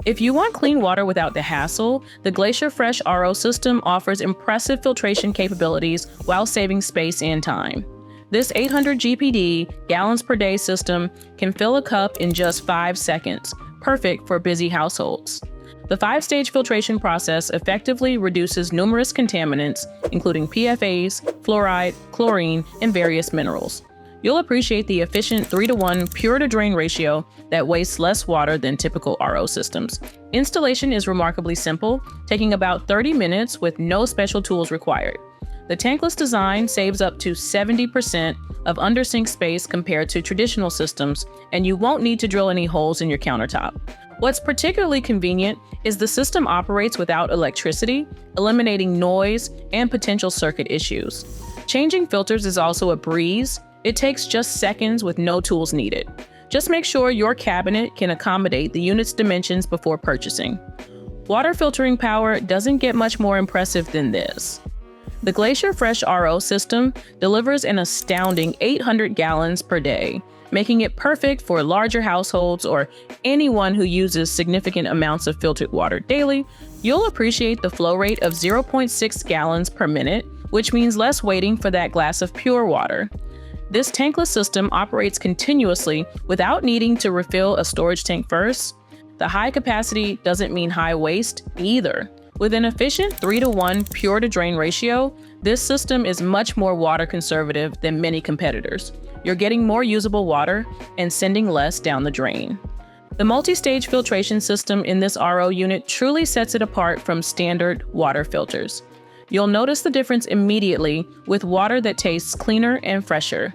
If you want clean water without the hassle, the Glacier Fresh RO system offers impressive filtration capabilities while saving space and time. This 800 GPD gallons per day system can fill a cup in just 5 seconds, perfect for busy households. The 5-stage filtration process effectively reduces numerous contaminants, including PFAs, fluoride, chlorine, and various minerals. You'll appreciate the efficient 3-to-1 pure-to-drain ratio that wastes less water than typical RO systems. Installation is remarkably simple, taking about 30 minutes with no special tools required. The Tankless design saves up to 70% of under-sink space compared to traditional systems, and you won't need to drill any holes in your countertop. What's particularly convenient is the system operates without electricity, eliminating noise and potential circuit issues. Changing filters is also a breeze. It takes just seconds with no tools needed. Just make sure your cabinet can accommodate the unit's dimensions before purchasing. Water filtering power doesn't get much more impressive than this. The Glacier Fresh RO system delivers an astounding 800 gallons per day, making it perfect for larger households or anyone who uses significant amounts of filtered water daily. You'll appreciate the flow rate of 0.6 gallons per minute, which means less waiting for that glass of pure water. This tankless system operates continuously without needing to refill a storage tank first. The high capacity doesn't mean high waste either. With an efficient 3-to-1 pure-to-drain ratio, this system is much more water conservative than many competitors. You're getting more usable water and sending less down the drain. The multi-stage filtration system in this RO unit truly sets it apart from standard water filters. You'll notice the difference immediately with water that tastes cleaner and fresher.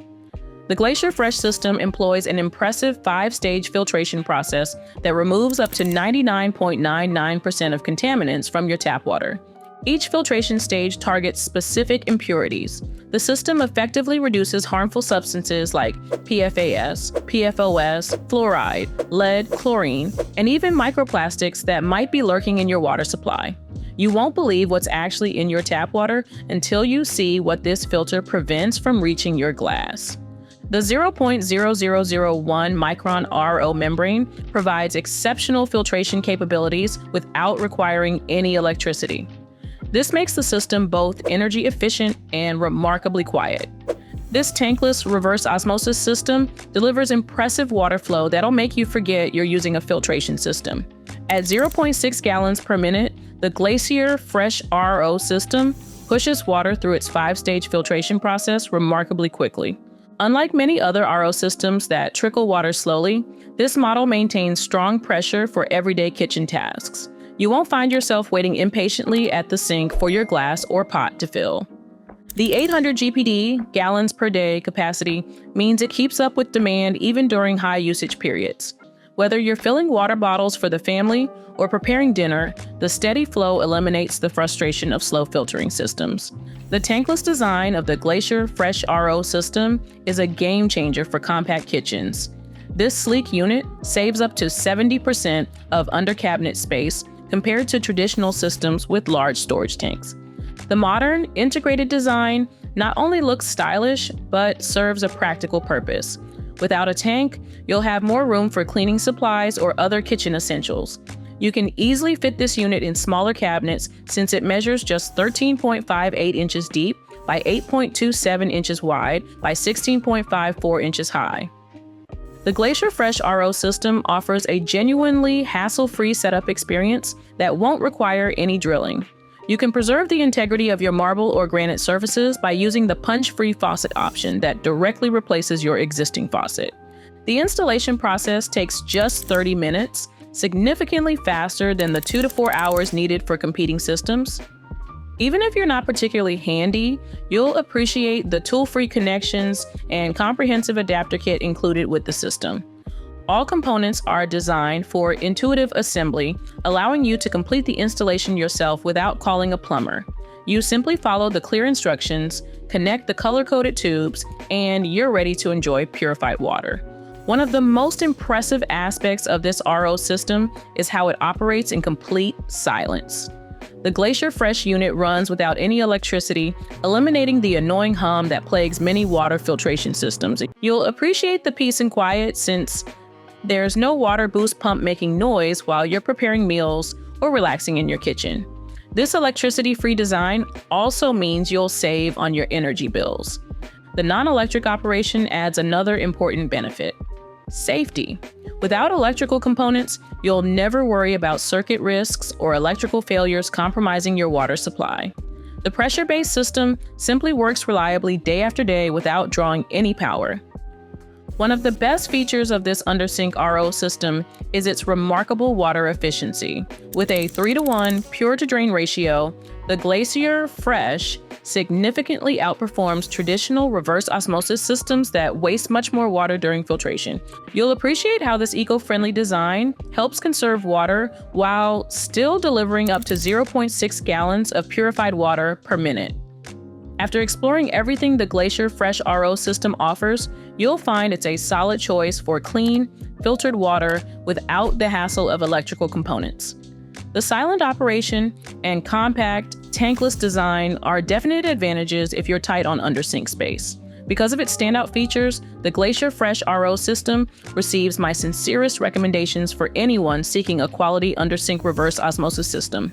The Glacier Fresh system employs an impressive 5-stage filtration process that removes up to 99.99% of contaminants from your tap water. Each filtration stage targets specific impurities. The system effectively reduces harmful substances like PFAS, PFOS, fluoride, lead, chlorine, and even microplastics that might be lurking in your water supply. You won't believe what's actually in your tap water until you see what this filter prevents from reaching your glass. The 0.0001 micron RO membrane provides exceptional filtration capabilities without requiring any electricity. This makes the system both energy efficient and remarkably quiet. This tankless reverse osmosis system delivers impressive water flow that'll make you forget you're using a filtration system. At 0.6 gallons per minute, the Glacier Fresh RO system pushes water through its 5-stage filtration process remarkably quickly. Unlike many other RO systems that trickle water slowly, this model maintains strong pressure for everyday kitchen tasks. You won't find yourself waiting impatiently at the sink for your glass or pot to fill. The 800 GPD gallons per day capacity means it keeps up with demand even during high usage periods. Whether you're filling water bottles for the family or preparing dinner, the steady flow eliminates the frustration of slow filtering systems. The tankless design of the Glacier Fresh RO system is a game changer for compact kitchens. This sleek unit saves up to 70% of under-cabinet space compared to traditional systems with large storage tanks. The modern, integrated design not only looks stylish, but serves a practical purpose. Without a tank, you'll have more room for cleaning supplies or other kitchen essentials. You can easily fit this unit in smaller cabinets since it measures just 13.58 inches deep by 8.27 inches wide by 16.54 inches high. The Glacier Fresh RO system offers a genuinely hassle-free setup experience that won't require any drilling. You can preserve the integrity of your marble or granite surfaces by using the punch-free faucet option that directly replaces your existing faucet. The installation process takes just 30 minutes, significantly faster than the 2 to 4 hours needed for competing systems. Even if you're not particularly handy, you'll appreciate the tool-free connections and comprehensive adapter kit included with the system. All components are designed for intuitive assembly, allowing you to complete the installation yourself without calling a plumber. You simply follow the clear instructions, connect the color-coded tubes, and you're ready to enjoy purified water. One of the most impressive aspects of this RO system is how it operates in complete silence. The Glacier Fresh unit runs without any electricity, eliminating the annoying hum that plagues many water filtration systems. You'll appreciate the peace and quiet since There's no water boost pump making noise while you're preparing meals or relaxing in your kitchen. This electricity-free design also means you'll save on your energy bills. The non-electric operation adds another important benefit: safety. Without electrical components, you'll never worry about circuit risks or electrical failures compromising your water supply. The pressure-based system simply works reliably day after day without drawing any power. One of the best features of this under-sink RO system is its remarkable water efficiency. With a 3-to-1 pure-to-drain ratio, the Glacier Fresh significantly outperforms traditional reverse osmosis systems that waste much more water during filtration. You'll appreciate how this eco-friendly design helps conserve water while still delivering up to 0.6 gallons of purified water per minute. After exploring everything the Glacier Fresh RO system offers, you'll find it's a solid choice for clean, filtered water without the hassle of electrical components. The silent operation and compact, tankless design are definite advantages if you're tight on under-sink space. Because of its standout features, the Glacier Fresh RO system receives my sincerest recommendations for anyone seeking a quality under-sink reverse osmosis system.